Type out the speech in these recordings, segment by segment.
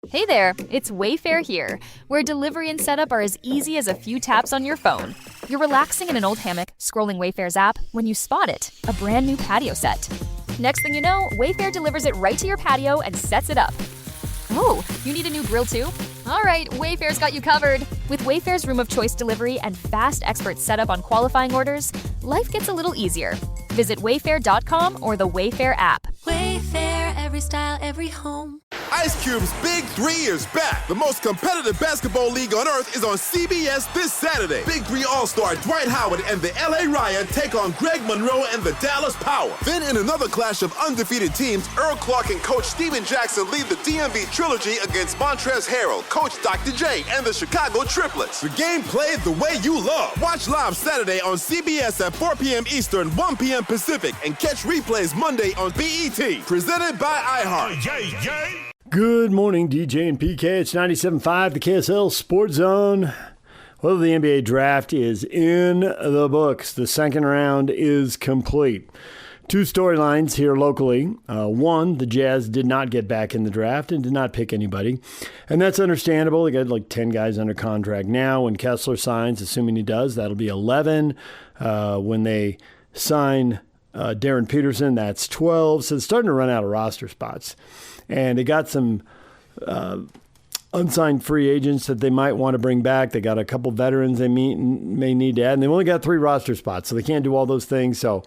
Hey there, it's Wayfair here, where delivery and setup are as easy as a few taps on your phone. You're relaxing in an old hammock, scrolling Wayfair's app, when you spot it, a brand new patio set. Next thing you know, Wayfair delivers it right to your patio and sets it up. Oh, you need a new grill too? All right, Wayfair's got you covered. With Wayfair's Room of Choice delivery and fast expert setup on qualifying orders, life gets a little easier. Visit wayfair.com or the Wayfair app. Wayfair, every style, every home. Ice Cube's Big 3 is back. The most competitive basketball league on earth is on CBS this Saturday. Big 3 All-Star Dwight Howard and the LA Ryan take on Greg Monroe and the Dallas Power. Then in another clash of undefeated teams, Earl Clark and Coach Steven Jackson lead the DMV Trilogy against Montrezl Harrell, Coach Dr. J, and the Chicago Triplets. The game played the way you love. Watch live Saturday on CBS at 4 p.m. Eastern, 1 p.m. Pacific, and catch replays Monday on BET. Presented by iHeart. Good morning, DJ and PK. It's 97.5, the KSL Sports Zone. Well, the NBA draft is in the books. The second round is complete. Two storylines here locally. One, the Jazz did not get back in the draft and did not pick anybody. And that's understandable. They got like 10 guys under contract now. When Kessler signs, assuming he does, that'll be 11. When they sign Darren Peterson, that's 12. So it's starting to run out of roster spots. And they got some unsigned free agents that they might want to bring back. They got a couple veterans they may need to add. And they've only got 3 roster spots, so they can't do all those things. So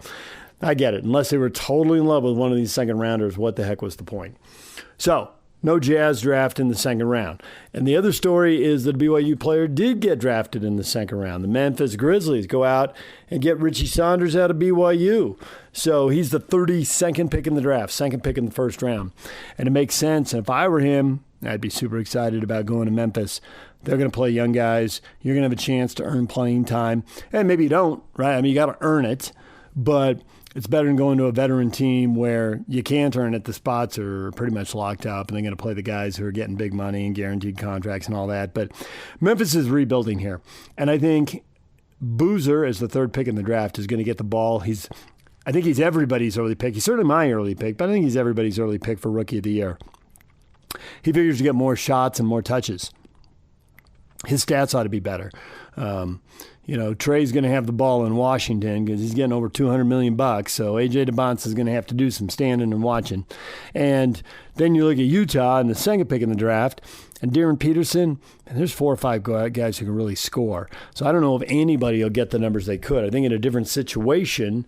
I get it. Unless they were totally in love with one of these second rounders, what the heck was the point? So no Jazz draft in the second round. And the other story is that a BYU player did get drafted in the second round. The Memphis Grizzlies go out and get Richie Saunders out of BYU. So he's the 32nd pick in the draft, second pick in the first round. And it makes sense. And if I were him, I'd be super excited about going to Memphis. They're going to play young guys. You're going to have a chance to earn playing time. And maybe you don't, right? I mean, you got to earn it. But it's better than going to a veteran team where you can't earn it. The spots are pretty much locked up, and they're going to play the guys who are getting big money and guaranteed contracts and all that. But Memphis is rebuilding here. And I think Boozer, as the third pick in the draft, is going to get the ball. I think he's everybody's early pick. He's certainly my early pick, but I think he's everybody's early pick for Rookie of the Year. He figures to get more shots and more touches. His stats ought to be better. Trey's going to have the ball in Washington because he's getting over $200 million. So A.J. DeBonce is going to have to do some standing and watching. And then you look at Utah and the second pick in the draft, and Darren Peterson, and there's 4 or 5 guys who can really score. So I don't know if anybody will get the numbers they could. I think in a different situation,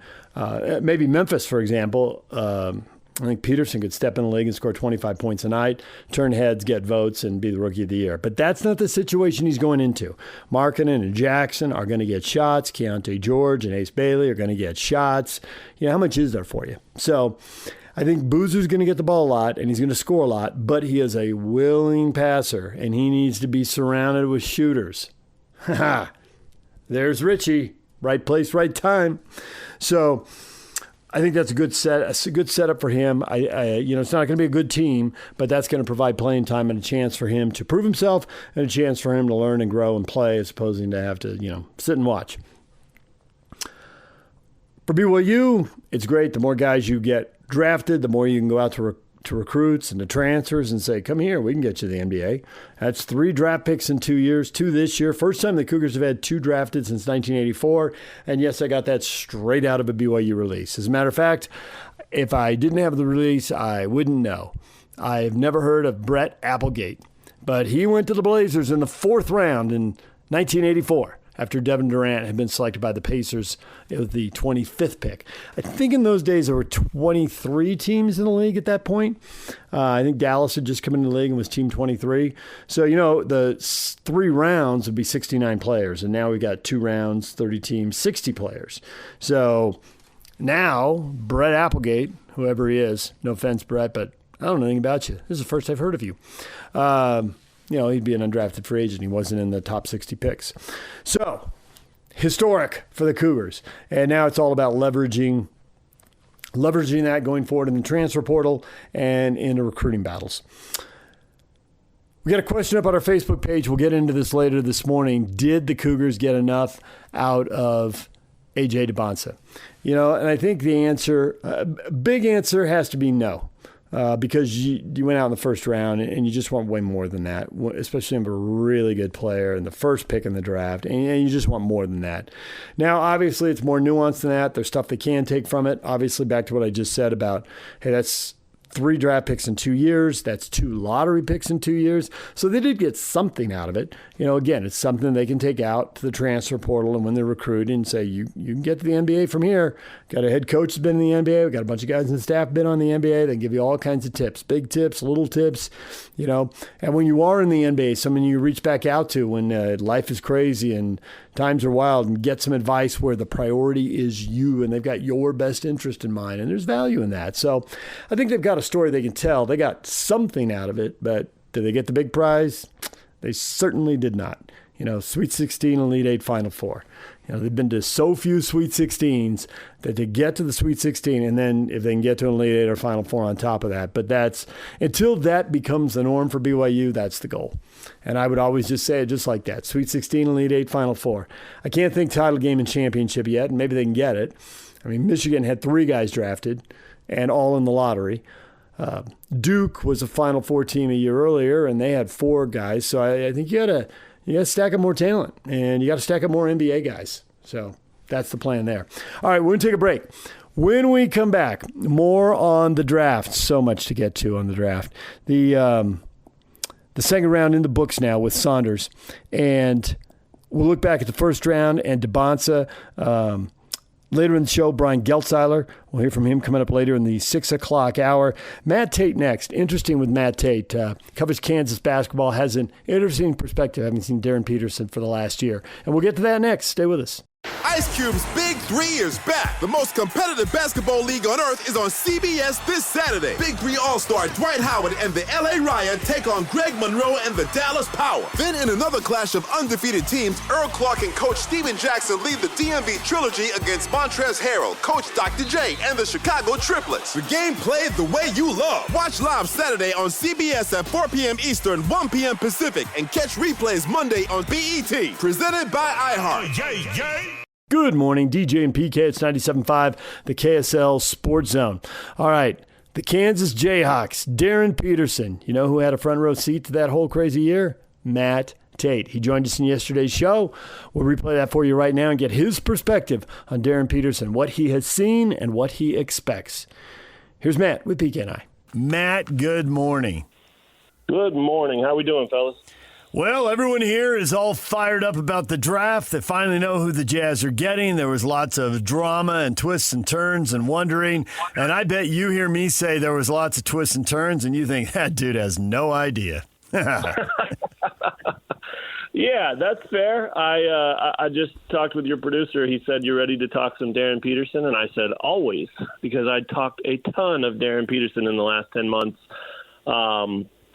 maybe Memphis, for example, I think Peterson could step in the league and score 25 points a night, turn heads, get votes, and be the Rookie of the Year. But that's not the situation he's going into. Markkanen and Jackson are going to get shots. Keontae George and Ace Bailey are going to get shots. How much is there for you? So I think Boozer's going to get the ball a lot, and he's going to score a lot, but he is a willing passer, and he needs to be surrounded with shooters. There's Richie. Right place, right time. So I think that's a good setup for him. It's not going to be a good team, but that's going to provide playing time and a chance for him to prove himself and a chance for him to learn and grow and play as opposed to have to, sit and watch. For BYU, it's great. The more guys you get drafted, the more you can go out to recruits and to transfers and say, come here, we can get you to the NBA. That's 3 draft picks in 2 years, 2 this year. First time the Cougars have had 2 drafted since 1984. And yes, I got that straight out of a BYU release. As a matter of fact, if I didn't have the release, I wouldn't know. I've never heard of Brett Applegate, but he went to the Blazers in the 4th round in 1984. After Devin Durant had been selected by the Pacers with the 25th pick. I think in those days there were 23 teams in the league at that point. I think Dallas had just come into the league and was team 23. So, the 3 rounds would be 69 players, and now we got 2 rounds, 30 teams, 60 players. So now Brett Applegate, whoever he is, no offense, Brett, but I don't know anything about you. This is the first I've heard of you. He'd be an undrafted free agent. He wasn't in the top 60 picks. So, historic for the Cougars. And now it's all about leveraging that going forward in the transfer portal and in the recruiting battles. We got a question up on our Facebook page. We'll get into this later this morning. Did the Cougars get enough out of A.J. DeBonce? And I think the answer, big answer has to be no. because you went out in the first round and you just want way more than that, especially if you're a really good player and the first pick in the draft, and you just want more than that. Now, obviously, it's more nuanced than that. There's stuff they can take from it. Obviously, back to what I just said about, hey, that's 3 draft picks in 2 years. That's 2 lottery picks in 2 years. So they did get something out of it. Again, it's something they can take out to the transfer portal and when they're recruiting and say, you can get to the NBA from here. Got a head coach who's been in the NBA. We got a bunch of guys in the staff been on the NBA. They can give you all kinds of tips, big tips, little tips, And when you are in the NBA, someone you reach back out to when life is crazy and times are wild, and get some advice where the priority is you and they've got your best interest in mind. And there's value in that. So I think they've got a story they can tell. They got something out of it, but did they get the big prize? They certainly did not. Sweet 16, Elite 8, Final Four. They've been to so few Sweet 16s that to get to the Sweet 16, and then if they can get to an Elite 8 or Final Four on top of that. But until that becomes the norm for BYU, that's the goal. And I would always just say it just like that. Sweet 16, Elite 8, Final Four. I can't think title game and championship yet, and maybe they can get it. Michigan had 3 guys drafted and all in the lottery. Duke was a Final Four team a year earlier, and they had 4 guys. So I think you got to stack up more talent, and you got to stack up more NBA guys. So that's the plan there. All right, we're going to take a break. When we come back, more on the draft. So much to get to on the draft. The second round in the books now with Saunders, and we'll look back at the first round and DeBonsa. Later in the show, Brian Geltzeiler. We'll hear from him coming up later in the 6 o'clock hour. Matt Tait next. Interesting with Matt Tait. Covers Kansas basketball. Has an interesting perspective. I haven't seen Darren Peterson for the last year. And we'll get to that next. Stay with us. Ice Cube's Big 3 is back. The most competitive basketball league on earth is on CBS this Saturday. Big 3 All-Star Dwight Howard and the LA Riot take on Greg Monroe and the Dallas Power. Then in another clash of undefeated teams, Earl Clark and Coach Steven Jackson lead the DMV Trilogy against Montrezl Harrell, Coach Dr. J, and the Chicago Triplets. The game played the way you love. Watch live Saturday on CBS at 4 p.m. Eastern, 1 p.m. Pacific, and catch replays Monday on BET. Presented by iHeart. Good morning, DJ and PK. It's 97.5, the KSL Sports Zone. All right, the Kansas Jayhawks, Darren Peterson. You know who had a front row seat to that whole crazy year? Matt Tait. He joined us in yesterday's show. We'll replay that for you right now and get his perspective on Darren Peterson, what he has seen and what he expects. Here's Matt with PK and I. Matt, good morning. Good morning. How we doing, fellas? Well, everyone here is all fired up about the draft. They finally know who the Jazz are getting. There was lots of drama and twists and turns and wondering. And I bet you hear me say there was lots of twists and turns, and you think that dude has no idea. Yeah, that's fair. I just talked with your producer. He said, "You ready to talk some Darren Peterson?" And I said, "Always," because I talked a ton of Darren Peterson in the last 10 months,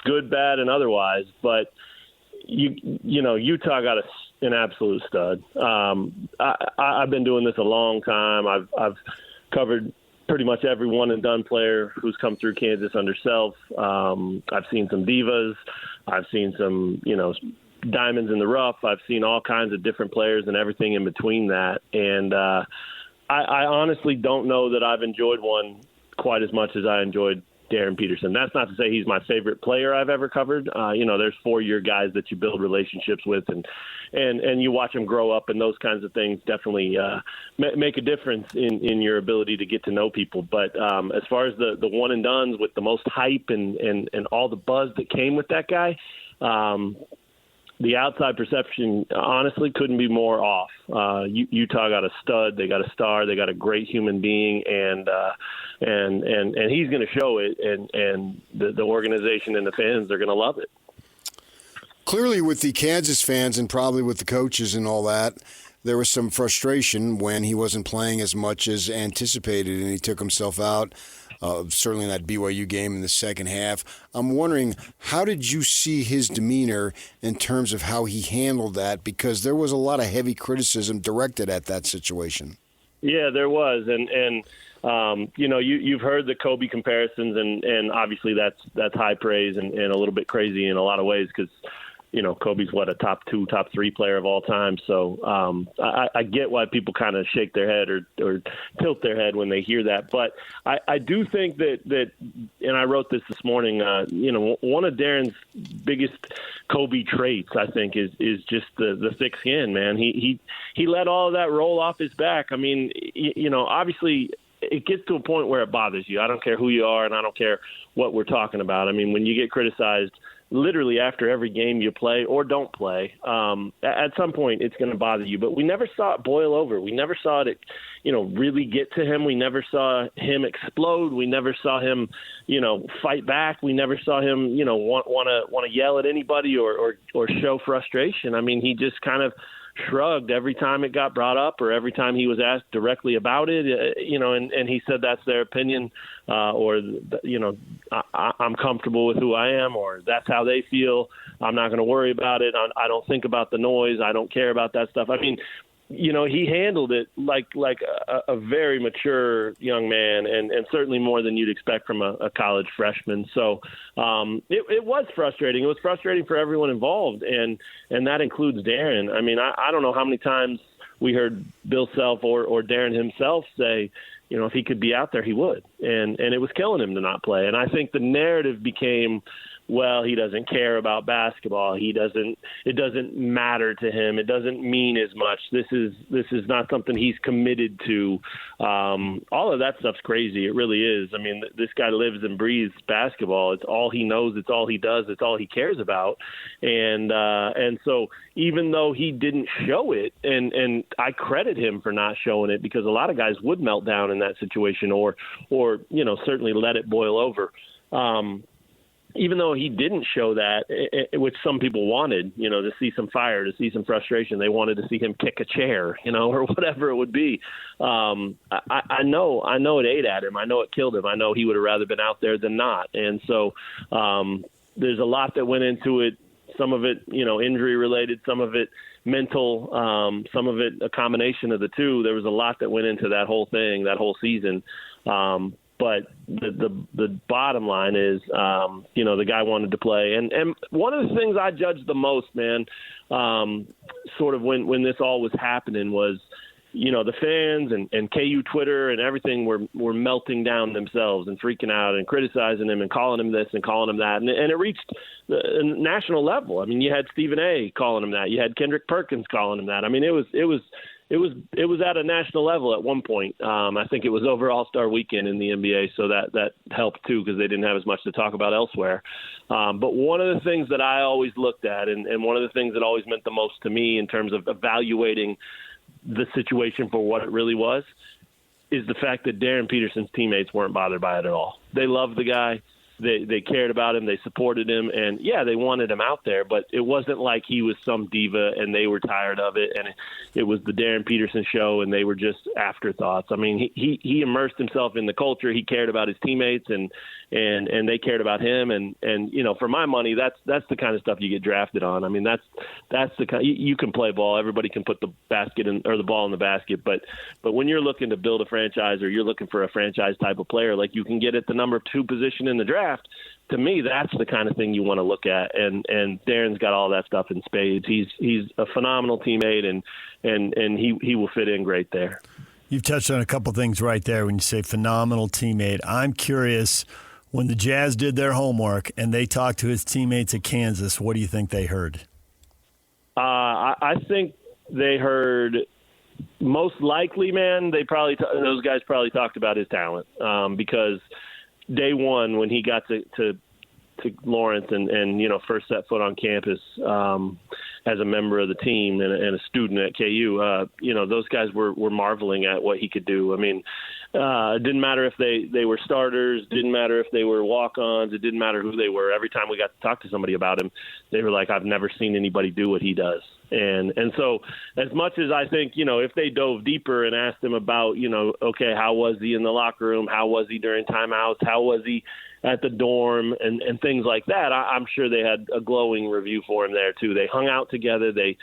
good, bad, and otherwise. But you know, Utah got an absolute stud. I've been doing this a long time. I've covered pretty much every one and done player who's come through Kansas under Self. I've seen some divas. I've seen some, diamonds in the rough. I've seen all kinds of different players and everything in between that. And I honestly don't know that I've enjoyed one quite as much as I enjoyed Darren Peterson. That's not to say he's my favorite player I've ever covered. There's 4-year guys that you build relationships with and you watch them grow up, and those kinds of things definitely make a difference in your ability to get to know people. But as far as the one and dones with the most hype and all the buzz that came with that guy, the outside perception honestly couldn't be more off. Utah got a stud, they got a star, they got a great human being, and he's going to show it, and the organization and the fans are going to love it. Clearly, with the Kansas fans and probably with the coaches and all that, there was some frustration when he wasn't playing as much as anticipated, and he took himself out. Certainly in that BYU game in the second half. I'm wondering, how did you see his demeanor in terms of how he handled that? Because there was a lot of heavy criticism directed at that situation. Yeah, there was. And you've heard the Kobe comparisons, and obviously that's high praise and a little bit crazy in a lot of ways because Kobe's a top 2, top 3 player of all time. So I get why people kind of shake their head or tilt their head when they hear that. But I do think that, and I wrote this morning, one of Darren's biggest Kobe traits, I think, is just the thick skin, man. He let all of that roll off his back. I mean, obviously it gets to a point where it bothers you. I don't care who you are, and I don't care what we're talking about. I mean, when you get criticized literally after every game you play or don't play, at some point it's going to bother you. But we never saw it boil over. We never saw it, really get to him. We never saw him explode. We never saw him, fight back. We never saw him, want to yell at anybody or show frustration. I mean, he just kind of shrugged every time it got brought up or every time he was asked directly about it, and he said that's their opinion, or I'm comfortable with who I am, or that's how they feel. I'm not going to worry about it. I don't think about the noise. I don't care about that stuff. I mean, he handled it like a very mature young man, and certainly more than you'd expect from a college freshman. So it was frustrating. It was frustrating for everyone involved, and that includes Darren. I mean, I don't know how many times we heard Bill Self or Darren himself say, if he could be out there, he would. And it was killing him to not play. And I think the narrative became, well, he doesn't care about basketball. It doesn't matter to him. It doesn't mean as much. This is not something he's committed to. All of that stuff's crazy. It really is. I mean, this guy lives and breathes basketball. It's all he knows. It's all he does. It's all he cares about. And so even though he didn't show it, and I credit him for not showing it, because a lot of guys would melt down in that situation or certainly let it boil over. Even though he didn't show that, which some people wanted, to see some fire, to see some frustration, they wanted to see him kick a chair, or whatever it would be. I know it ate at him. I know it killed him. I know he would have rather been out there than not. And so there's a lot that went into it. Some of it, injury related, some of it mental, some of it a combination of the two. There was a lot that went into that whole thing, that whole season. But the bottom line is, the guy wanted to play. And one of the things I judged the most, man, sort of when this all was happening was, the fans and KU Twitter and everything were melting down themselves and freaking out and criticizing him and calling him this and calling him that. And it reached the national level. I mean, you had Stephen A. calling him that. You had Kendrick Perkins calling him that. I mean, it was at a national level at one point. I think it was over All-Star Weekend in the NBA, so that helped too, because they didn't have as much to talk about elsewhere. But one of the things that I always looked at, and one of the things that always meant the most to me in terms of evaluating the situation for what it really was, is the fact that Darren Peterson's teammates weren't bothered by it at all. They loved the guy. They cared about him. They supported him. And, yeah, they wanted him out there. But it wasn't like he was some diva and they were tired of it. And it was the Darren Peterson show, and they were just afterthoughts. I mean, he immersed himself in the culture. He cared about his teammates, and they cared about him. And for my money, that's the kind of stuff you get drafted on. I mean, that's the kind. You can play ball. Everybody can put the the ball in the basket. But when you're looking to build a franchise, or you're looking for a franchise type of player, like you can get at the number 2 position in the draft, to me, that's the kind of thing you want to look at. And Darren's got all that stuff in spades. He's a phenomenal teammate, and he will fit in great there. You've touched on a couple things right there when you say phenomenal teammate. I'm curious, when the Jazz did their homework and they talked to his teammates at Kansas, what do you think they heard? I think they heard, most likely, man, those guys probably talked about his talent, because day one, when he got to Lawrence and first set foot on campus as a member of the team and a student at KU, those guys were marveling at what he could do. I mean, it didn't matter if they were starters, didn't matter if they were walk-ons, it didn't matter who they were. Every time we got to talk to somebody about him, they were like, I've never seen anybody do what he does. And so as much as I think, if they dove deeper and asked him about, okay, how was he in the locker room? How was he during timeouts? How was he at the dorm and things like that? I'm sure they had a glowing review for him there too. They hung out together. They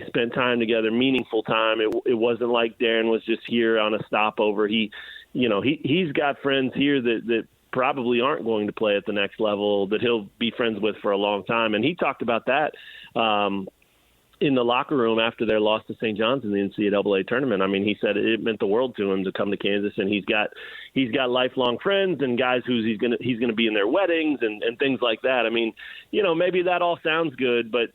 spent time together, meaningful time. It wasn't like Darren was just here on a stopover. He's got friends here that probably aren't going to play at the next level that he'll be friends with for a long time. And he talked about that in the locker room after their loss to St. John's in the NCAA tournament. I mean, he said it meant the world to him to come to Kansas, and he's got lifelong friends and guys who's he's gonna be in their weddings and things like that. I mean, maybe that all sounds good, but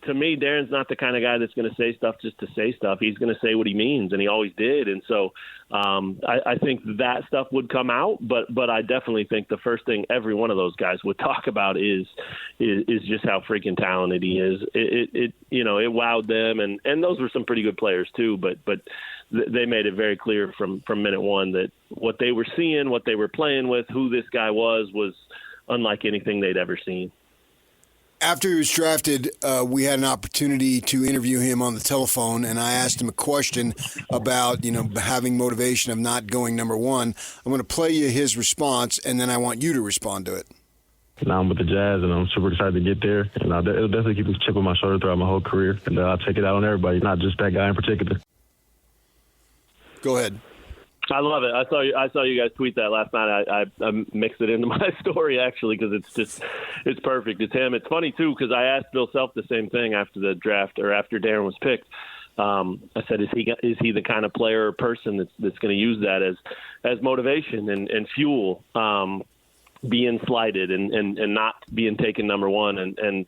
to me, Darren's not the kind of guy that's going to say stuff just to say stuff. He's going to say what he means, and he always did. And so I think that stuff would come out, but I definitely think the first thing every one of those guys would talk about is just how freaking talented he is. It wowed them, and those were some pretty good players too. But they made it very clear from minute one that what they were seeing, what they were playing with, who this guy was unlike anything they'd ever seen. After he was drafted, we had an opportunity to interview him on the telephone, and I asked him a question about, having motivation of not going number one. I'm going to play you his response, and then I want you to respond to it. Now I'm with the Jazz, and I'm super excited to get there. And it'll definitely keep a chip on my shoulder throughout my whole career, and I'll take it out on everybody, not just that guy in particular. Go ahead. I love it. I saw you guys tweet that last night. I mixed it into my story actually because it's perfect. It's him. It's funny too because I asked Bill Self the same thing after the draft or after Darren was picked. I said, is he the kind of player or person that's going to use that as motivation and fuel? Being slighted and not being taken number one and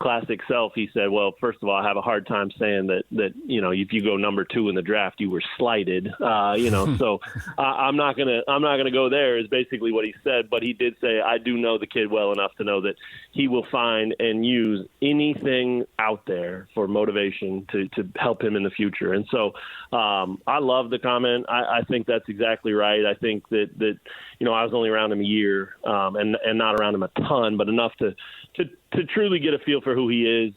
classic Self, he said, well, first of all, I have a hard time saying that if you go number two in the draft, you were slighted, so I'm not gonna go there is basically what he said. But he did say, I do know the kid well enough to know that he will find and use anything out there for motivation to help him in the future. And so I love the comment. I think that's exactly right. I think that I was only around him a year. And not around him a ton, but enough to truly get a feel for who he is.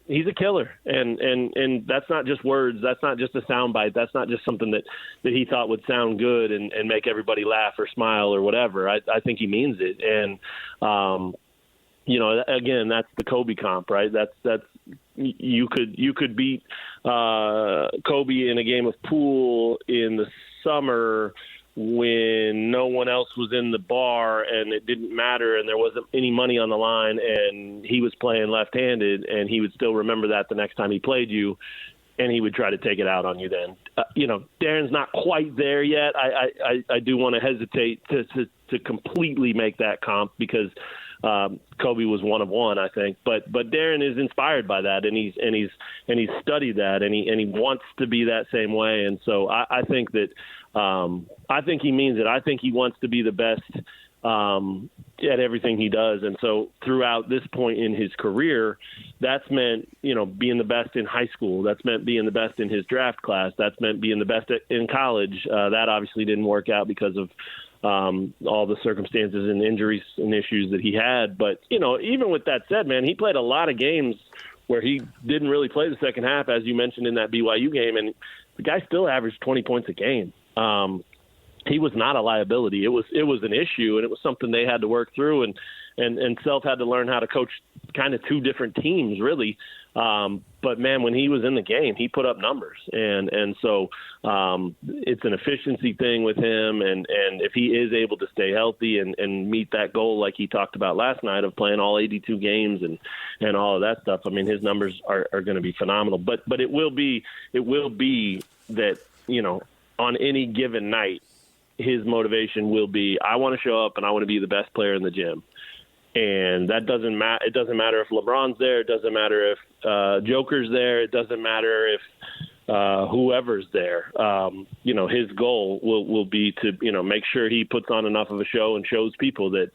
He's a killer, and that's not just words. That's not just a soundbite. That's not just something that he thought would sound good and make everybody laugh or smile or whatever. I think he means it, and again, that's the Kobe comp, right? That's you could beat Kobe in a game of pool in the summer when no one else was in the bar and it didn't matter and there wasn't any money on the line and he was playing left-handed, and he would still remember that the next time he played you, and he would try to take it out on you then. Darren's not quite there yet. I do want to hesitate to completely make that comp because Kobe was one of one, I think, but Darren is inspired by that, and he's studied that, and he wants to be that same way, and so I think that I think he means it. I think he wants to be the best at everything he does, and so throughout this point in his career, that's meant being the best in high school. That's meant being the best in his draft class. That's meant being the best in college. That obviously didn't work out because of all the circumstances and injuries and issues that he had. But, even with that said, man, he played a lot of games where he didn't really play the second half, as you mentioned in that BYU game, and the guy still averaged 20 points a game. He was not a liability. It was an issue, and it was something they had to work through, and Self had to learn how to coach kind of two different teams, really. But man, when he was in the game, he put up numbers, and so it's an efficiency thing with him, and if he is able to stay healthy and meet that goal like he talked about last night of playing all 82 games and all of that stuff, I mean, his numbers are going to be phenomenal. But it will be that on any given night, his motivation will be, I want to show up and I want to be the best player in the gym. And that doesn't matter. It doesn't matter if LeBron's there. It doesn't matter if Joker's there. It doesn't matter if whoever's there. His goal will be to, make sure he puts on enough of a show and shows people that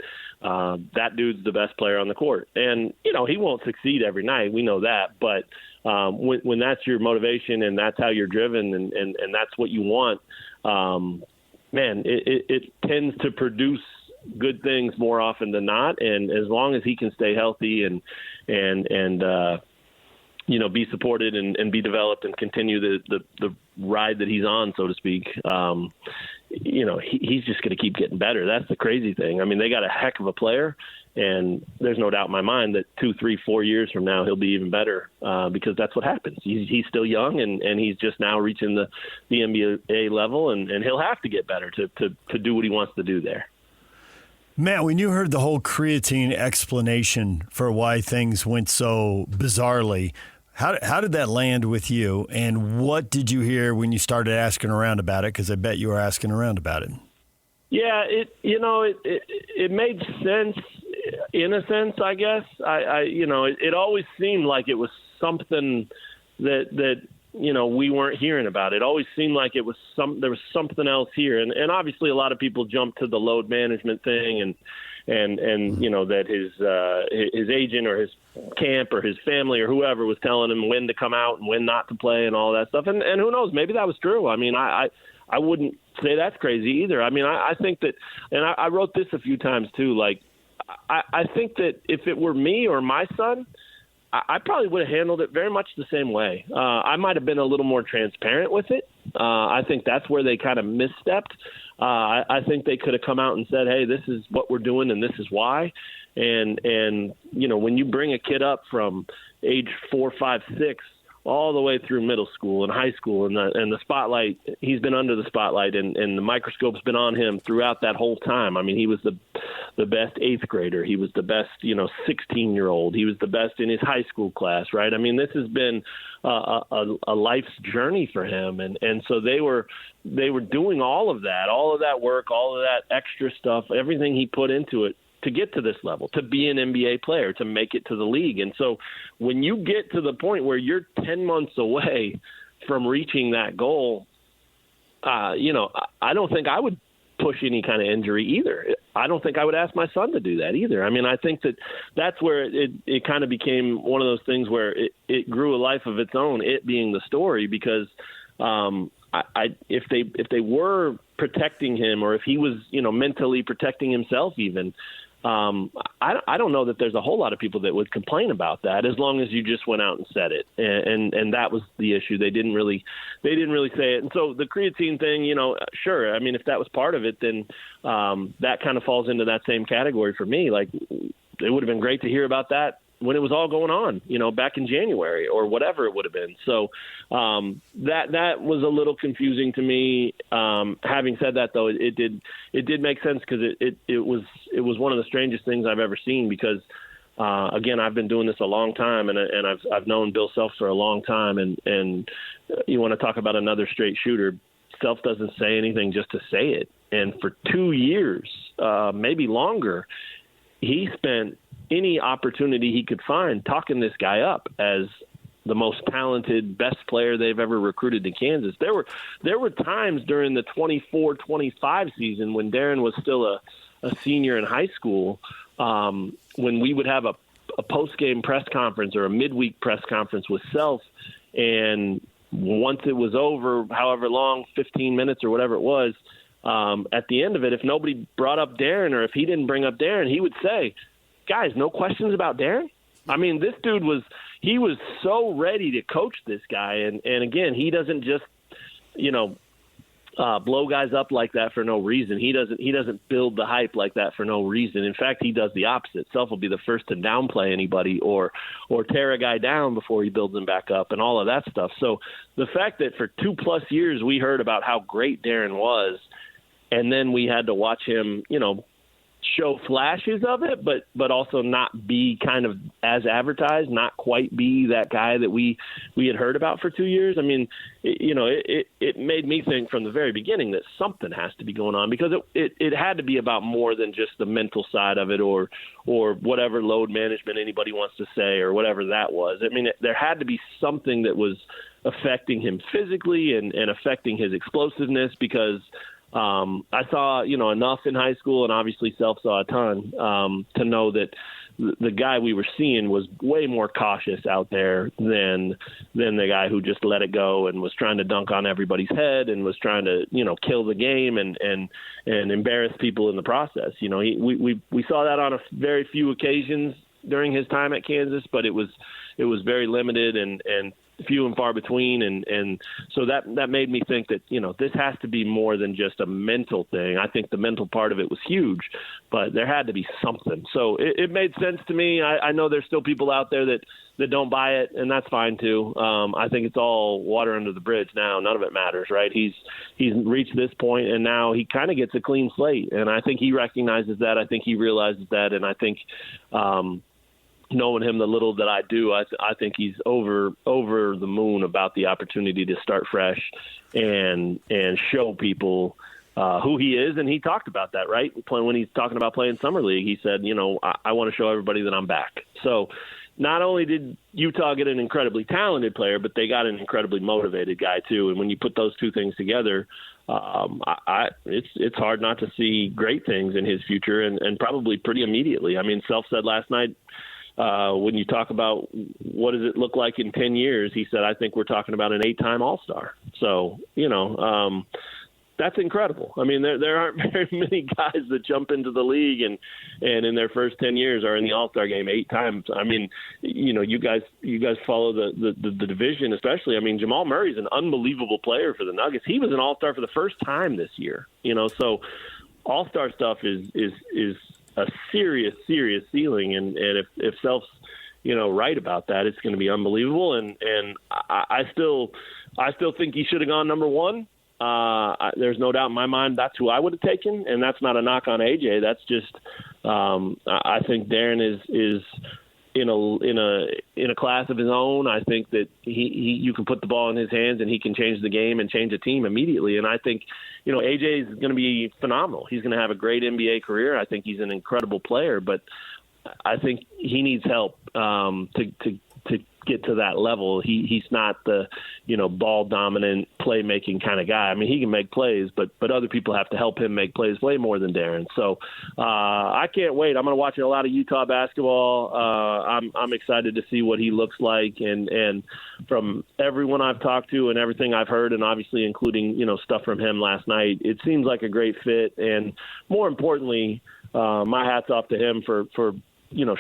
that dude's the best player on the court. And, he won't succeed every night. We know that. But when that's your motivation and that's how you're driven and that's what you want, man, it tends to produce good things more often than not. And as long as he can stay healthy and be supported and be developed and continue the ride that he's on, so to speak, he's just going to keep getting better. That's the crazy thing. I mean, they got a heck of a player, and there's no doubt in my mind that 2, 3, 4 years from now, he'll be even better because that's what happens. He's still young, and he's just now reaching the NBA level, and he'll have to get better to do what he wants to do there. Matt, when you heard the whole creatine explanation for why things went so bizarrely, how did that land with you, and what did you hear when you started asking around about it? Because I bet you were asking around about it. Yeah, it made sense in a sense, I guess. It always seemed like it was something that we weren't hearing about. It always seemed like there was something else here, and obviously a lot of people jumped to the load management thing, and that his agent or his camp or his family or whoever was telling him when to come out and when not to play and all that stuff. And who knows, maybe that was true. I mean, I wouldn't say that's crazy either. I mean, I think that, and I wrote this a few times too, like, I think that if it were me or my son, I probably would have handled it very much the same way. I might have been a little more transparent with it. I think that's where they kind of misstepped. I think they could have come out and said, hey, this is what we're doing and this is why. And when you bring a kid up from age 4, 5, 6 all the way through middle school and high school, and the spotlight, he's been under the spotlight, and the microscope's been on him throughout that whole time. I mean, he was the best 8th grader. He was the best, 16-year-old. He was the best in his high school class, right? I mean, this has been a life's journey for him, and so they were doing all of that work, all of that extra stuff, everything he put into it to get to this level, to be an NBA player, to make it to the league. And so when you get to the point where you're 10 months away from reaching that goal, I don't think I would push any kind of injury either. I don't think I would ask my son to do that either. I mean, I think that's where it kind of became one of those things where it grew a life of its own, it being the story, because if they were protecting him, or if he was, mentally protecting himself even, I don't know that there's a whole lot of people that would complain about that, as long as you just went out and said it. And that was the issue. They didn't really say it. And so the creatine thing, sure. I mean, if that was part of it, then that kind of falls into that same category for me. Like, it would have been great to hear about that when it was all going on, back in January or whatever it would have been. So that was a little confusing to me. Having said that, though, it did make sense, because it was one of the strangest things I've ever seen, because again, I've been doing this a long time, and I've known Bill Self for a long time, and you want to talk about another straight shooter. Self doesn't say anything just to say it. And for 2 years, maybe longer, he spent any opportunity he could find talking this guy up as the most talented, best player they've ever recruited to Kansas. There were times during the 24-25 season, when Darren was still a senior in high school, when we would have a post-game press conference or a midweek press conference with Self, and once it was over, however long, 15 minutes or whatever it was, at the end of it, if nobody brought up Darren, or if he didn't bring up Darren, he would say, guys, no questions about Darren? I mean, this dude was so ready to coach this guy. And again, he doesn't just, blow guys up like that for no reason. He doesn't build the hype like that for no reason. In fact, he does the opposite. Self will be the first to downplay anybody or tear a guy down before he builds him back up and all of that stuff. So the fact that for 2+ years we heard about how great Darren was, and then we had to watch him, show flashes of it, but also not be kind of as advertised, not quite be that guy that we had heard about for 2 years. I mean, it made me think from the very beginning that something has to be going on, because it had to be about more than just the mental side of it, or whatever load management anybody wants to say, or whatever that was. I mean, there had to be something that was affecting him physically and affecting his explosiveness, because I saw, enough in high school, and obviously Self saw a ton, to know that the guy we were seeing was way more cautious out there than the guy who just let it go and was trying to dunk on everybody's head and was trying to, kill the game and embarrass people in the process. We saw that on a very few occasions during his time at Kansas, but it was very limited, and few and far between. And so that made me think that, this has to be more than just a mental thing. I think the mental part of it was huge, but there had to be something. So it made sense to me. I know there's still people out there that don't buy it, and that's fine too. I think it's all water under the bridge now. None of it matters, right? He's reached this point, and now he kind of gets a clean slate, and I think he recognizes that. I think he realizes that, and I think knowing him the little that I do, I think he's over the moon about the opportunity to start fresh and show people who he is. And he talked about that, right? When he's talking about playing Summer League, he said, I want to show everybody that I'm back. So not only did Utah get an incredibly talented player, but they got an incredibly motivated guy too. And when you put those two things together, it's hard not to see great things in his future, and probably pretty immediately. I mean, Self said last night, when you talk about what does it look like in 10 years, he said, I think we're talking about an 8-time All-Star. So, that's incredible. I mean, there aren't very many guys that jump into the league and in their first 10 years are in the All-Star game 8 times. I mean, you guys follow the division, especially. I mean, Jamal Murray's an unbelievable player for the Nuggets. He was an All-Star for the first time this year. So All-Star stuff is a serious ceiling, and if Self's right about that, it's going to be unbelievable. And I still think he should have gone number one. There's no doubt in my mind that's who I would have taken, and that's not a knock on AJ. That's just I think Darren is in a class of his own. I think that you can put the ball in his hands and he can change the game and change a team immediately. And I think AJ is going to be phenomenal. He's going to have a great NBA career. I think he's an incredible player, but I think he needs help to get to that level. He's not the ball dominant playmaking kind of guy. I mean, he can make plays, but other people have to help him make plays way more than Darren. So I can't wait. I'm going to watch a lot of Utah basketball. I'm excited to see what he looks like, and from everyone I've talked to and everything I've heard, and obviously including stuff from him last night, it seems like a great fit. And more importantly, my hat's off to him for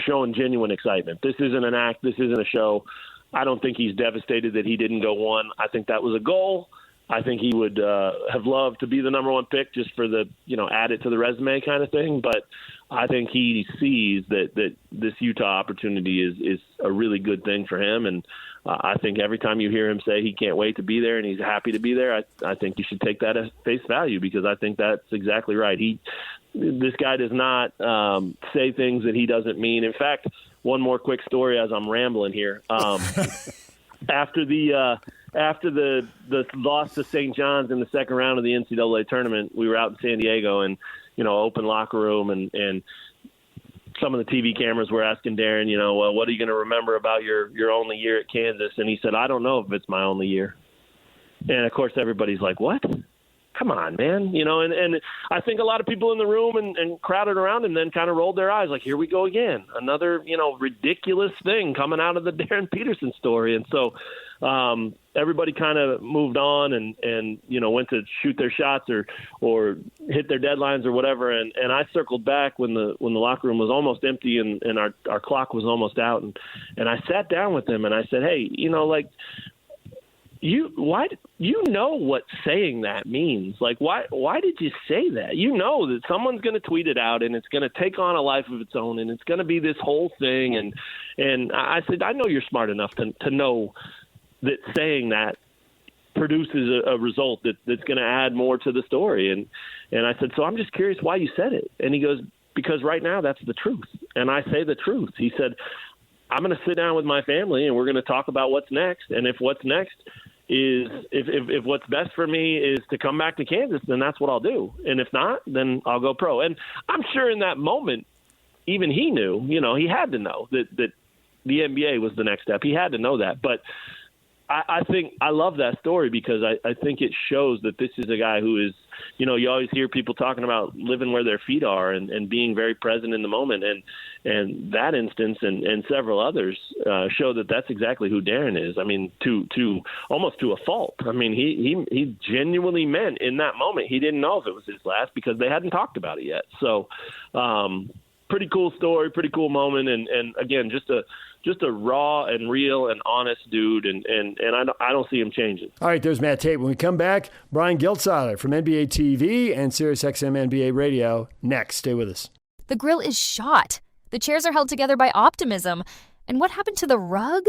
showing genuine excitement. This isn't an act. This isn't a show. I don't think he's devastated that he didn't go one. I think that was a goal. I think he would have loved to be the number one pick just for the, add it to the resume kind of thing. But I think he sees that this Utah opportunity is a really good thing for him. And I think every time you hear him say he can't wait to be there and he's happy to be there, I think you should take that at face value, because I think that's exactly right. This guy does not say things that he doesn't mean. In fact, one more quick story as I'm rambling here. After the loss to St. John's in the second round of the NCAA tournament, we were out in San Diego and, open locker room, and some of the TV cameras were asking Darren, well, what are you going to remember about your only year at Kansas? And he said, I don't know if it's my only year. And of course, everybody's like, what? Come on, man. And I think a lot of people in the room and crowded around him then kind of rolled their eyes like, here we go again. Another, ridiculous thing coming out of the Darren Peterson story. And so everybody kind of moved on and went to shoot their shots or hit their deadlines or whatever. And I circled back when the locker room was almost empty and our clock was almost out. And I sat down with him and I said, hey, you know what saying that means? Like, why did you say that? That someone's going to tweet it out and it's going to take on a life of its own and it's going to be this whole thing. And I said, I know you're smart enough to know that saying that produces a result that's going to add more to the story. And I said, so I'm just curious why you said it. And he goes, because right now that's the truth. And I say the truth. He said, I'm going to sit down with my family and we're going to talk about what's next. And if what's next is if what's best for me is to come back to Kansas, then that's what I'll do. And if not, then I'll go pro. And I'm sure in that moment, even he knew, he had to know that the NBA was the next step. He had to know that. But I think I love that story because I think it shows that this is a guy who is, you always hear people talking about living where their feet are and being very present in the moment. And that instance and several others show that that's exactly who Darren is. I mean, to almost to a fault. I mean, he genuinely meant in that moment, he didn't know if it was his last because they hadn't talked about it yet. So, pretty cool story, pretty cool moment. And again, just just a raw and real and honest dude, and I don't see him changing. All right, there's Matt Tait. When we come back, Brian Geltzeiler from NBAtv and SiriusXM NBA Radio next. Stay with us. The grill is shot. The chairs are held together by optimism. And what happened to the rug?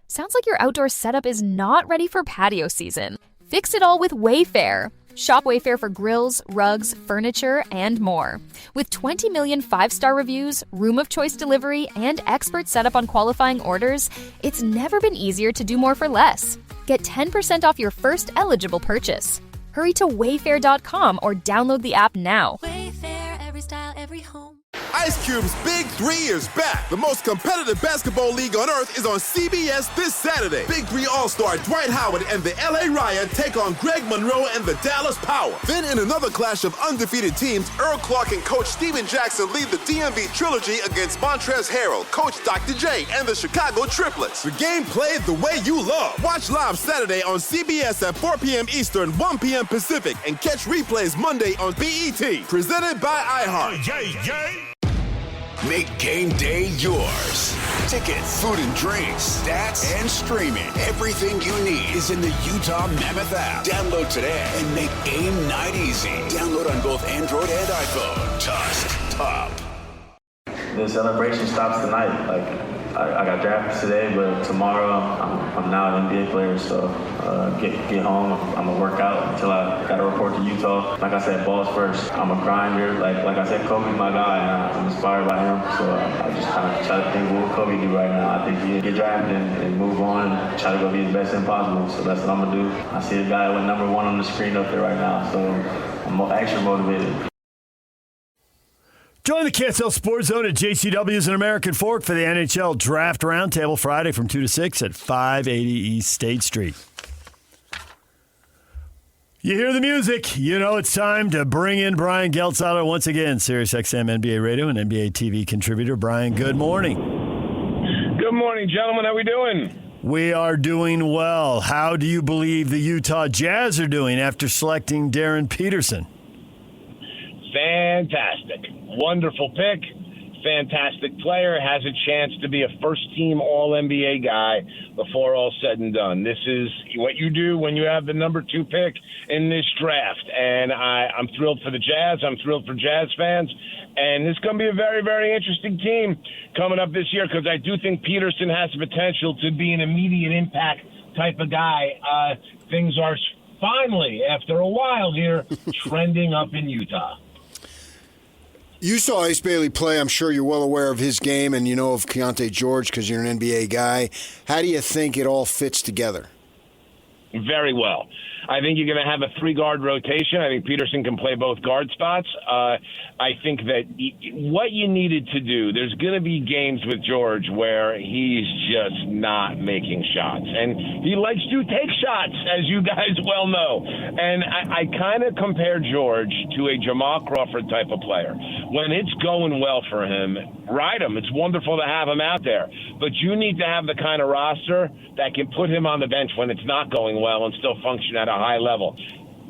Sounds like your outdoor setup is not ready for patio season. Fix it all with Wayfair. Shop Wayfair for grills, rugs, furniture, and more. With 20 million 5-star reviews, room of choice delivery, and expert setup on qualifying orders, it's never been easier to do more for less. Get 10% off your first eligible purchase. Hurry to wayfair.com or download the app now. Wayfair, every style, every home. Ice Cube's Big 3 is back. The most competitive basketball league on earth is on CBS this Saturday. Big 3 All-Star Dwight Howard and the LA Riot take on Greg Monroe and the Dallas Power. Then in another clash of undefeated teams, Earl Clark and Coach Steven Jackson lead the DMV Trilogy against Montrezl Harrell, Coach Dr. J, and the Chicago Triplets. The game played the way you love. Watch live Saturday on CBS at 4 p.m. Eastern, 1 p.m. Pacific, and catch replays Monday on BET. Presented by iHeart. Make game day yours. Tickets, food and drinks, stats, and streaming. Everything you need is in the Utah Mammoth app. Download today and make game night easy. Download on both Android and iPhone. Just top. The celebration stops tonight. I got drafted today, but tomorrow I'm now an NBA player. So get home. I'm gonna work out until I gotta report to Utah. Like I said, balls first. I'm a grinder. Like I said, Kobe's my guy, and I'm inspired by him. So I just kind of try to think, what would Kobe do right now? I think he'd get drafted and move on, and try to go be his best thing possible. So that's what I'm gonna do. I see a guy with number 1 on the screen up there right now, so I'm extra motivated. Join the KSL Sports Zone at JCW's in American Fork for the NHL Draft Roundtable Friday from 2 to 6 at 580 East State Street. You hear the music. You know it's time to bring in Brian Geltzeiler once again, SiriusXM NBA Radio and NBAtv contributor. Brian, good morning. Good morning, gentlemen. How we doing? We are doing well. How do you believe the Utah Jazz are doing after selecting Darren Peterson? Fantastic. Wonderful pick. Fantastic player. Has a chance to be a first-team All-NBA guy before all said and done. This is what you do when you have the number 2 pick in this draft. And I'm thrilled for the Jazz. I'm thrilled for Jazz fans. And this is going to be a very, very interesting team coming up this year, because I do think Peterson has the potential to be an immediate impact type of guy. Things are finally, after a while here, trending up in Utah. You saw Ace Bailey play. I'm sure you're well aware of his game, and you know of Keontae George because you're an NBA guy. How do you think it all fits together? Very well. I think you're going to have a 3-guard rotation. I think Peterson can play both guard spots. I think that what you needed to do, there's going to be games with George where he's just not making shots. And he likes to take shots, as you guys well know. And I kind of compare George to a Jamal Crawford type of player. When it's going well for him, ride him. It's wonderful to have him out there. But you need to have the kind of roster that can put him on the bench when it's not going well and still function at a high level.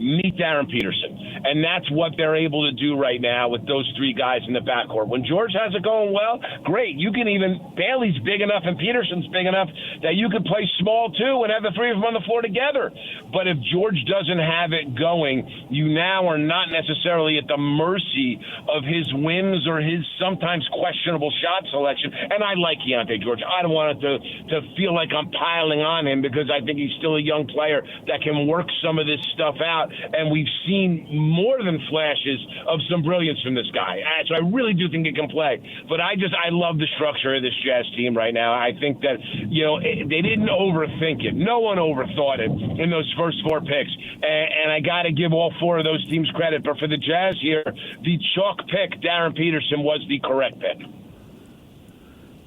Meet Darren Peterson. And that's what they're able to do right now with those 3 guys in the backcourt. When George has it going well, great. You can even, Bailey's big enough and Peterson's big enough that you could play small too and have the 3 of them on the floor together. But if George doesn't have it going, you now are not necessarily at the mercy of his whims or his sometimes questionable shot selection. And I like Keontae George. I don't want it to feel like I'm piling on him, because I think he's still a young player that can work some of this stuff out. And we've seen more than flashes of some brilliance from this guy. So I really do think he can play. But I love the structure of this Jazz team right now. I think that, they didn't overthink it. No one overthought it in those first 4 picks. And I got to give all 4 of those teams credit. But for the Jazz here, the chalk pick, Darren Peterson, was the correct pick.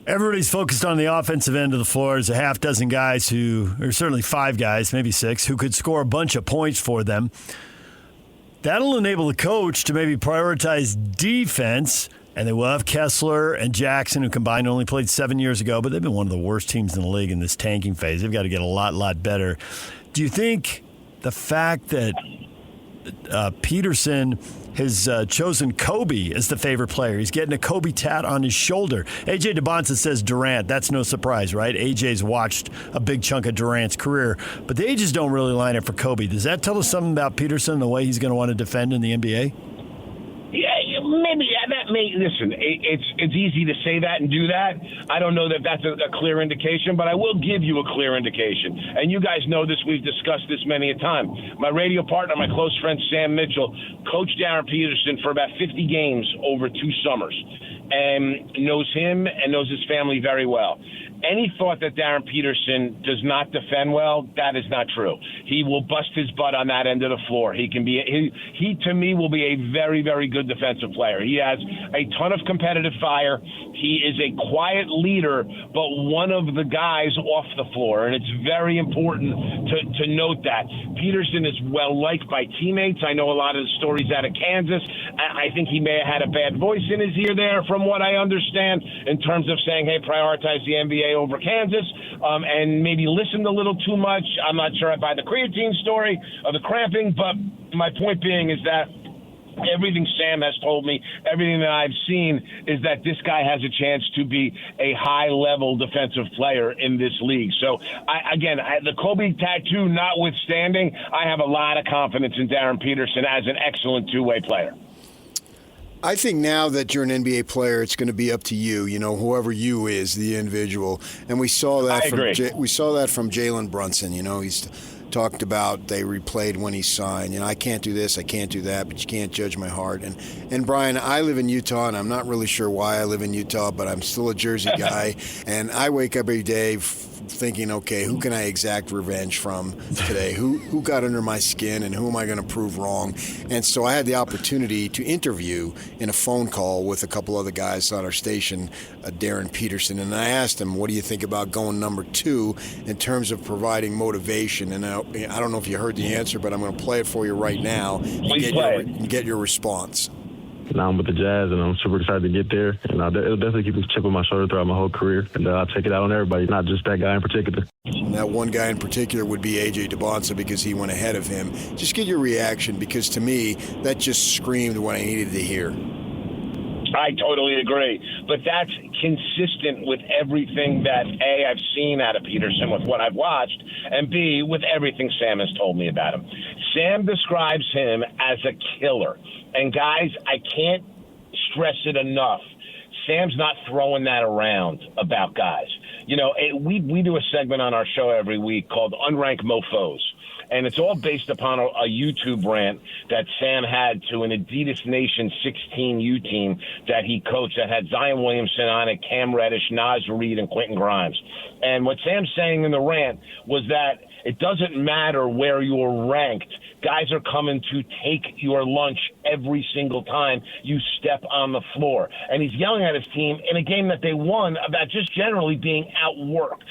Everybody's focused on the offensive end of the floor. There's a half dozen guys or certainly 5 guys, maybe 6, who could score a bunch of points for them. That'll enable the coach to maybe prioritize defense, and they will have Kessler and Jackson, who combined only played 7 years ago, but they've been one of the worst teams in the league in this tanking phase. They've got to get a lot better. Do you think the fact that Peterson has chosen Kobe as the favorite player. He's getting a Kobe tat on his shoulder. A.J. DeBonsa says Durant. That's no surprise, right? A.J.'s watched a big chunk of Durant's career. But the ages don't really line up for Kobe. Does that tell us something about Peterson, the way he's going to want to defend in the NBA? Yeah, maybe that may. Listen, it's easy to say that and do that. I don't know that that's a clear indication, but I will give you a clear indication. And you guys know this. We've discussed this many a time. My radio partner, my close friend Sam Mitchell, coached Darren Peterson for about 50 games over 2 summers, and knows him and knows his family very well. Any thought that Darren Peterson does not defend well, that is not true. He will bust his butt on that end of the floor. He to me will be a very, very good defensive player. He has a ton of competitive fire. He is a quiet leader, but one of the guys off the floor, and it's very important to note that. Peterson is well-liked by teammates. I know a lot of the stories out of Kansas. I think he may have had a bad voice in his ear there, from what I understand, in terms of saying, hey, prioritize the NBA over Kansas, and maybe listened a little too much. I'm not sure I buy the creatine story or the cramping, but my point being is that everything Sam has told me, everything that I've seen, is that this guy has a chance to be a high-level defensive player in this league. So, the Kobe tattoo notwithstanding, I have a lot of confidence in Darren Peterson as an excellent two-way player. I think now that you're an NBA player, it's going to be up to you. You know, whoever you is, the individual, and we saw that from Jalen Brunson. You know, he's talked about they replayed when he signed. You know, I can't do this, I can't do that, but you can't judge my heart. And Brian, I live in Utah, and I'm not really sure why I live in Utah, but I'm still a Jersey guy, and I wake up every day thinking, okay, who can I exact revenge from today? Who got under my skin, and who am I going to prove wrong? And so I had the opportunity to interview in a phone call with a couple other guys on our station, Darren Peterson, and I asked him, what do you think about going number 2 in terms of providing motivation? And I don't know if you heard the answer, but I'm going to play it for you right now and get your response. Now I'm with the Jazz, and I'm super excited to get there. And it'll definitely keep a chip on my shoulder throughout my whole career. And I'll take it out on everybody, not just that guy in particular. And that one guy in particular would be A.J. DeBonsa, because he went ahead of him. Just get your reaction, because to me, that just screamed what I needed to hear. I totally agree. But that's consistent with everything that, A, I've seen out of Peterson with what I've watched, and B, with everything Sam has told me about him. Sam describes him as a killer. And, guys, I can't stress it enough. Sam's not throwing that around about guys. You know, we do a segment on our show every week called Unranked Mofos. And it's all based upon a YouTube rant that Sam had to an Adidas Nation 16U team that he coached that had Zion Williamson on it, Cam Reddish, Naz Reid, and Quentin Grimes. And what Sam's saying in the rant was that it doesn't matter where you're ranked. Guys are coming to take your lunch every single time you step on the floor. And he's yelling at his team in a game that they won about just generally being outworked.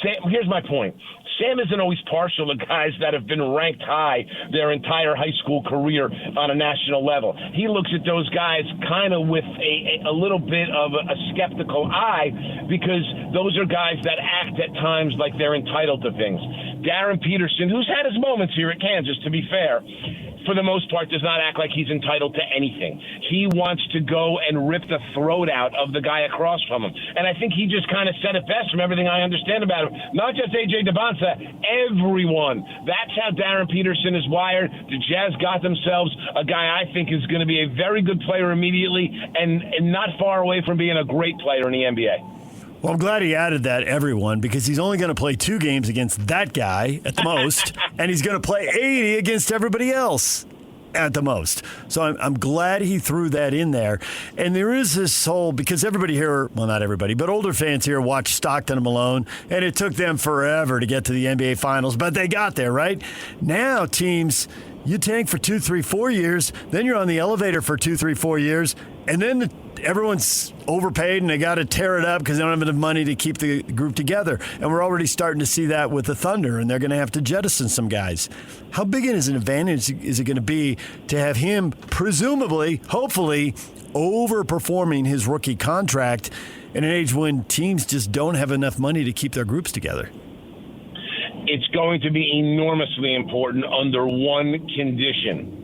Sam, here's my point. Sam isn't always partial to guys that have been ranked high their entire high school career on a national level. He looks at those guys kind of with a little bit of a skeptical eye, because those are guys that act at times like they're entitled to things. Darren Peterson, who's had his moments here at Kansas, to be fair, for the most part, does not act like he's entitled to anything. He wants to go and rip the throat out of the guy across from him. And I think he just kind of said it best from everything I understand about him. Not just A.J. DeBonsa, everyone. That's how Darren Peterson is wired. The Jazz got themselves a guy I think is going to be a very good player immediately and not far away from being a great player in the NBA. Well, I'm glad he added that, everyone, because he's only going to play 2 games against that guy at the most, and he's going to play 80 against everybody else at the most. So I'm glad he threw that in there. And there is this whole, because everybody here, well, not everybody, but older fans here watch Stockton and Malone, and it took them forever to get to the NBA Finals, but they got there, right? Now, teams, you tank for 2, 3, 4 years, then you're on the elevator for 2, 3, 4 years, and then everyone's overpaid and they got to tear it up because they don't have enough money to keep the group together. And we're already starting to see that with the Thunder, and they're going to have to jettison some guys. How big is an advantage is it going to be to have him presumably, hopefully, overperforming his rookie contract in an age when teams just don't have enough money to keep their groups together? It's going to be enormously important under one condition.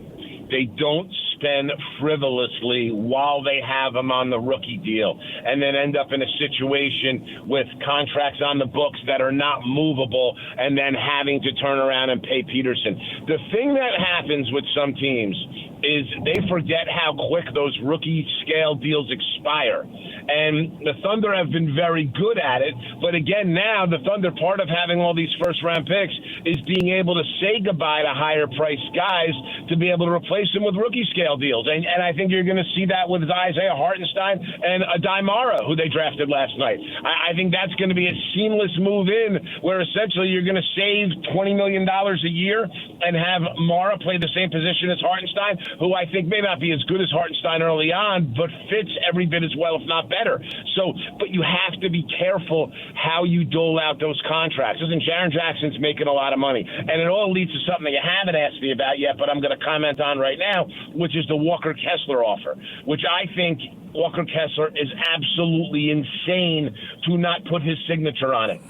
they don't spend frivolously while they have him on the rookie deal and then end up in a situation with contracts on the books that are not movable and then having to turn around and pay Peterson. The thing that happens with some teams is they forget how quick those rookie scale deals expire. And the Thunder have been very good at it. But again, now the Thunder, part of having all these first-round picks is being able to say goodbye to higher-priced guys to be able to replace them with rookie-scale deals. And I think you're going to see that with Isaiah Hartenstein and Adai Mara, who they drafted last night. I think that's going to be a seamless move in where essentially you're going to save $20 million a year and have Mara play the same position as Hartenstein, who I think may not be as good as Hartenstein early on, but fits every bit as well, if not better. So, but you have to be careful how you dole out those contracts. Listen, Jaren Jackson's making a lot of money, and it all leads to something that you haven't asked me about yet, but I'm going to comment on right now, which is the Walker Kessler offer, which I think Walker Kessler is absolutely insane to not put his signature on it.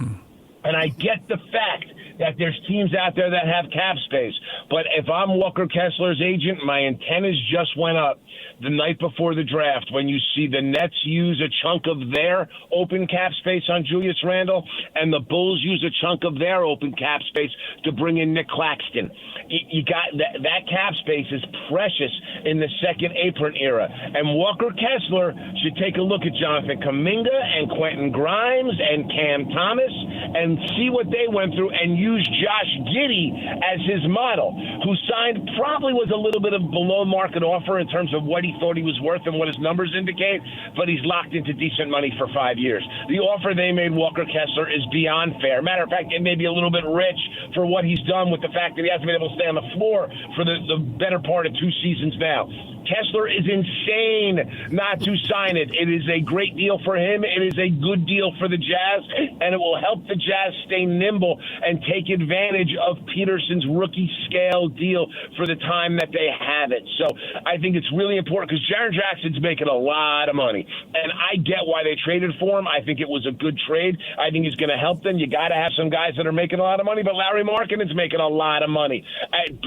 And I get the fact that there's teams out there that have cap space. But if I'm Walker Kessler's agent, my antennas just went up the night before the draft when you see the Nets use a chunk of their open cap space on Julius Randle and the Bulls use a chunk of their open cap space to bring in Nick Claxton. You got that cap space is precious in the second apron era. And Walker Kessler should take a look at Jonathan Kuminga and Quentin Grimes and Cam Thomas and see what they went through and use Josh Giddey as his model, who signed probably was a little bit of below market offer in terms of what he thought he was worth and what his numbers indicate, but he's locked into decent money for 5 years. The offer they made Walker Kessler is beyond fair. Matter of fact, it may be a little bit rich for what he's done with the fact that he hasn't been able to stay on the floor for the better part of 2 seasons now. Kessler is insane not to sign it. It is a great deal for him. It is a good deal for the Jazz, and it will help the Jazz stay nimble and take advantage of Peterson's rookie scale deal for the time that they have it. So I think it's really important because Jaren Jackson's making a lot of money, and I get why they traded for him. I think it was a good trade. I think he's going to help them. You got to have some guys that are making a lot of money, but Larry Markkanen's making a lot of money.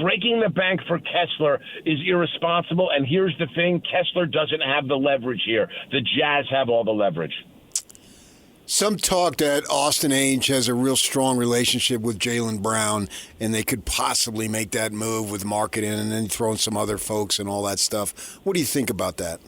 Breaking the bank for Kessler is irresponsible, and here's the thing, Kessler doesn't have the leverage here. The Jazz have all the leverage. Some talk that Austin Ainge has a real strong relationship with Jaylen Brown, and they could possibly make that move with Markkanen and then throw in some other folks and all that stuff. What do you think about that?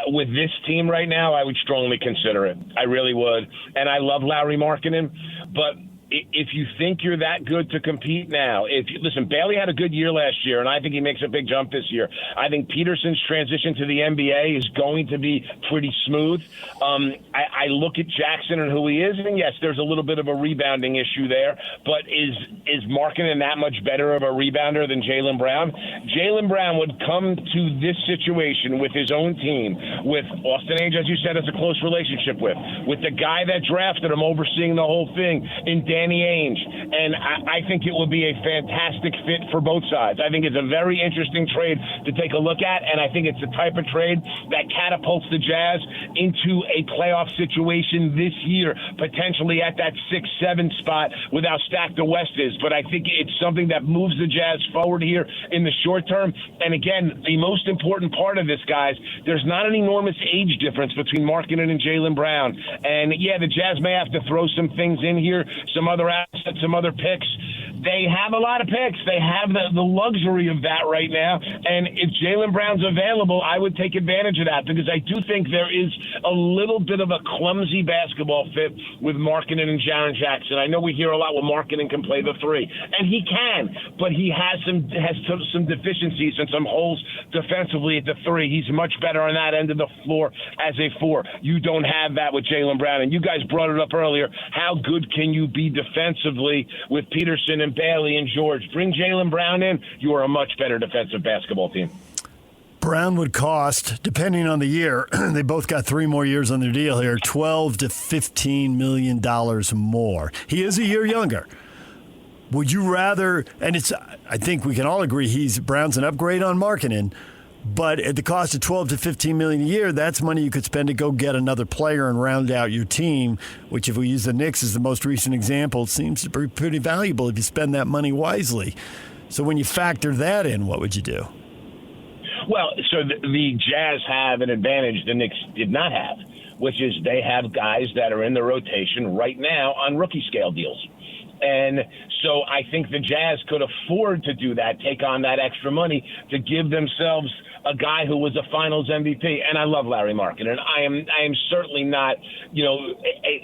With this team right now, I would strongly consider it. I really would. And I love Larry Markkanen, but if you think you're that good to compete now, listen, Bailey had a good year last year, and I think he makes a big jump this year. I think Peterson's transition to the NBA is going to be pretty smooth. I look at Jackson and who he is, and yes, there's a little bit of a rebounding issue there, but is Markkanen that much better of a rebounder than Jaylen Brown? Jaylen Brown would come to this situation with his own team, with Austin Ainge, as you said, has a close relationship with the guy that drafted him, overseeing the whole thing, in Danny Ainge, and I think it will be a fantastic fit for both sides. I think it's a very interesting trade to take a look at, and I think it's the type of trade that catapults the Jazz into a playoff situation this year, potentially at that 6-7 spot with how stacked the West is. But I think it's something that moves the Jazz forward here in the short term. And again, the most important part of this, guys, there's not an enormous age difference between Markkanen and Jaylen Brown. And yeah, the Jazz may have to throw some things in here, some other assets, some other picks. They have a lot of picks. They have the luxury of that right now. And if Jaylen Brown's available, I would take advantage of that because I do think there is a little bit of a clumsy basketball fit with Markkanen and Jaren Jackson. I know we hear a lot where Markkanen can play the 3, and he can, but he has some deficiencies and some holes defensively at the 3. He's much better on that end of the floor as a 4. You don't have that with Jaylen Brown, and you guys brought it up earlier. How good can you be defensively with Peterson and Bailey and George? Bring Jaylen Brown in, you are a much better defensive basketball team. Brown would cost, depending on the year, they both got 3 more years on their deal here, $12 to $15 million more. He is a year younger. Would you rather, and I think we can all agree Brown's an upgrade on Markkanen, but at the cost of $12 to $15 million a year, that's money you could spend to go get another player and round out your team, which if we use the Knicks as the most recent example, seems to be pretty valuable if you spend that money wisely. So when you factor that in, what would you do? Well, so the Jazz have an advantage the Knicks did not have, which is they have guys that are in the rotation right now on rookie scale deals. And so I think the Jazz could afford to do that, take on that extra money to give themselves a guy who was a Finals MVP. And I love Larry Markkinen. I am certainly not,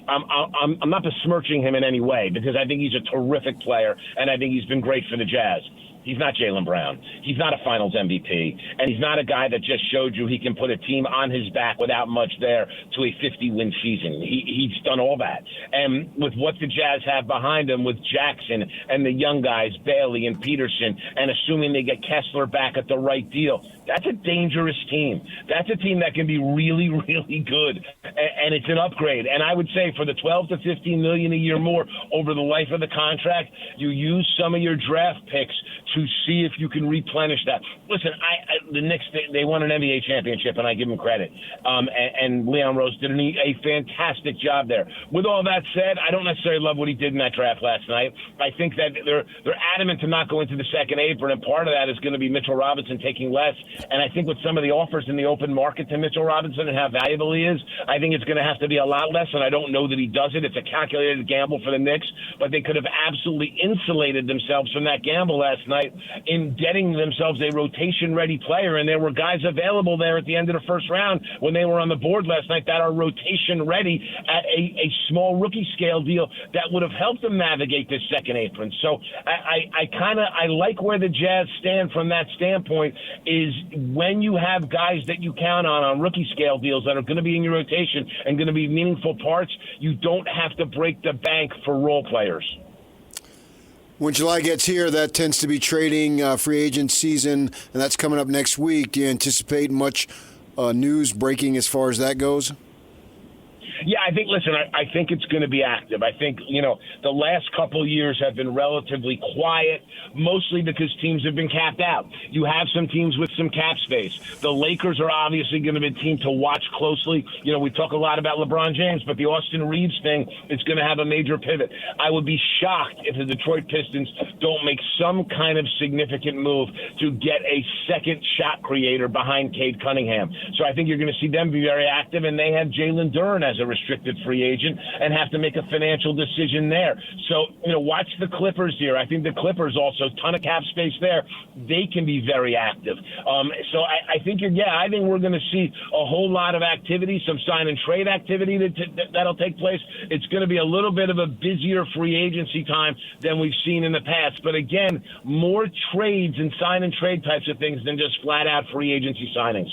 I'm not besmirching him in any way, because I think he's a terrific player, and I think he's been great for the Jazz. He's not Jaylen Brown. He's not a Finals MVP. And he's not a guy that just showed you he can put a team on his back without much there to a 50-win season. He's done all that. And with what the Jazz have behind him with Jackson and the young guys, Bailey and Peterson, and assuming they get Kessler back at the right deal, that's a dangerous team. That's a team that can be really, really good. And it's an upgrade. And I would say for the $12 to $15 million a year more over the life of the contract, you use some of your draft picks to see if you can replenish that. Listen, the Knicks, they won an NBA championship, and I give them credit. And Leon Rose did a fantastic job there. With all that said, I don't necessarily love what he did in that draft last night. I think that they're adamant to not go into the second apron, and part of that is going to be Mitchell Robinson taking less. And I think with some of the offers in the open market to Mitchell Robinson and how valuable he is, I think it's going to have to be a lot less, and I don't know that he does it. It's a calculated gamble for the Knicks, but they could have absolutely insulated themselves from that gamble last night in getting themselves a rotation-ready player, and there were guys available there at the end of the first round when they were on the board last night that are rotation-ready at a small rookie scale deal that would have helped them navigate this second apron. So I like where the Jazz stand from that standpoint, is when you have guys that you count on rookie scale deals that are going to be in your rotation and going to be meaningful parts, you don't have to break the bank for role players. When July gets here, that tends to be trading free agent season, and that's coming up next week. Do you anticipate much news breaking as far as that goes? Yeah, I think it's going to be active. I think, the last couple years have been relatively quiet, mostly because teams have been capped out. You have some teams with some cap space. The Lakers are obviously going to be a team to watch closely. We talk a lot about LeBron James, but the Austin Reeves thing is going to have a major pivot. I would be shocked if the Detroit Pistons don't make some kind of significant move to get a second shot creator behind Cade Cunningham. So I think you're going to see them be very active, and they have Jalen Duren as a restricted free agent and have to make a financial decision there. So, watch the Clippers here. I think the Clippers also, ton of cap space there. They can be very active. So I think we're going to see a whole lot of activity, some sign and trade activity that'll take place. It's going to be a little bit of a busier free agency time than we've seen in the past. But again, more trades and sign and trade types of things than just flat out free agency signings.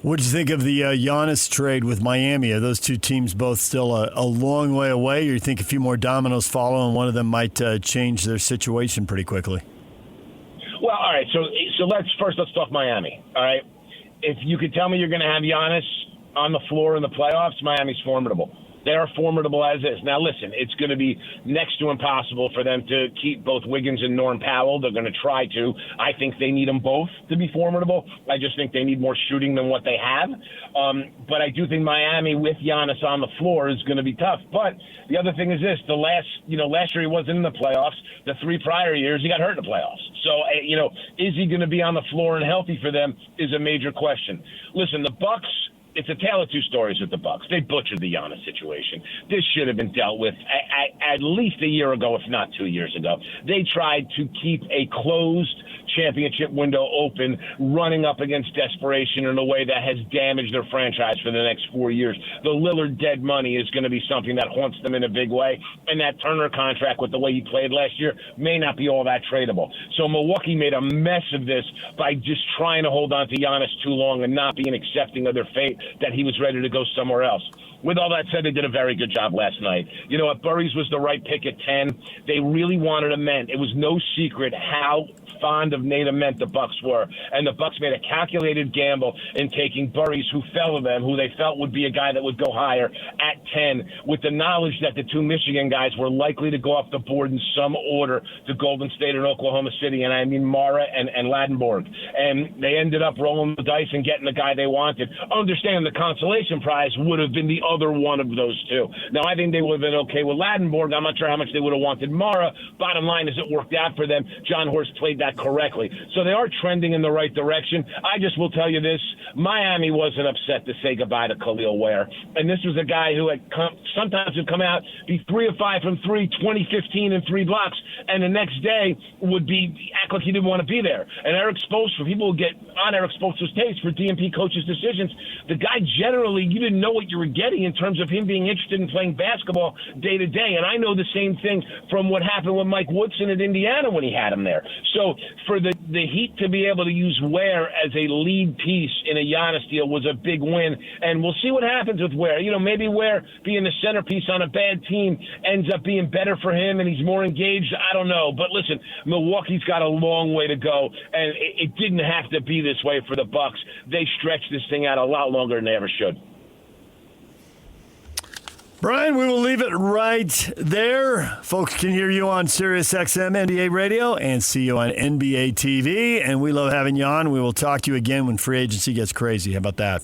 What did you think of the Giannis trade with Miami? Are those two teams both still a long way away, or you think a few more dominoes follow and one of them might change their situation pretty quickly? Well, all right. So let's talk Miami. All right. If you could tell me you're going to have Giannis on the floor in the playoffs, Miami's formidable. They are formidable as is. Now, listen, it's going to be next to impossible for them to keep both Wiggins and Norm Powell. They're going to try to. I think they need them both to be formidable. I just think they need more shooting than what they have. But I do think Miami with Giannis on the floor is going to be tough. But the other thing is this: last year he wasn't in the playoffs. The 3 prior years he got hurt in the playoffs. So, is he going to be on the floor and healthy for them is a major question. Listen, the Bucks. It's a tale of two stories with the Bucks. They butchered the Giannis situation. This should have been dealt with at least a year ago, if not 2 years ago. They tried to keep a closed championship window open, running up against desperation in a way that has damaged their franchise for the next 4 years. The Lillard dead money is going to be something that haunts them in a big way, and that Turner contract with the way he played last year may not be all that tradable. So Milwaukee made a mess of this by just trying to hold on to Giannis too long and not being accepting of their fate that he was ready to go somewhere else. With all that said, they did a very good job last night. Burries was the right pick at 10. They really wanted Ament. It was no secret how fond of Nate Ament the Bucks were. And the Bucks made a calculated gamble in taking Burries, who fell to them, who they felt would be a guy that would go higher, at 10, with the knowledge that the 2 Michigan guys were likely to go off the board in some order to Golden State and Oklahoma City, and I mean Mara and Ladenburg. And they ended up rolling the dice and getting the guy they wanted. Understand the consolation prize would have been the other one of those two. Now, I think they would have been okay with Ladenburg Pittsburgh. I'm not sure how much they would have wanted Mara. Bottom line is it worked out for them. John Horst played that correctly. So they are trending in the right direction. I just will tell you this. Miami wasn't upset to say goodbye to Khalil Ware. And this was a guy who had sometimes would come out, be 3 of 5 from 3, 20-15 and 3 blocks, and the next day would act like he didn't want to be there. And Eric Spoelstra, people who get on Eric Spoelstra's case for DNP coaches' decisions, the guy generally, you didn't know what you were getting in terms of him being interested in playing basketball day to day. And I know the same thing from what happened with Mike Woodson at Indiana when he had him there. So for the Heat to be able to use Ware as a lead piece in a Giannis deal was a big win. And we'll see what happens with Ware. Maybe Ware being the centerpiece on a bad team ends up being better for him and he's more engaged. I don't know. But listen, Milwaukee's got a long way to go, and it didn't have to be this way for the Bucks. They stretched this thing out a lot longer than they ever should. Brian, we will leave it right there. Folks can hear you on SiriusXM NBA Radio and see you on NBAtv, and we love having you on. We will talk to you again when free agency gets crazy. How about that?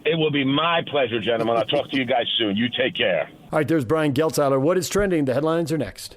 It will be my pleasure, gentlemen. I'll talk to you guys soon. You take care. All right, there's Brian Geltzeiler. What is trending? The headlines are next.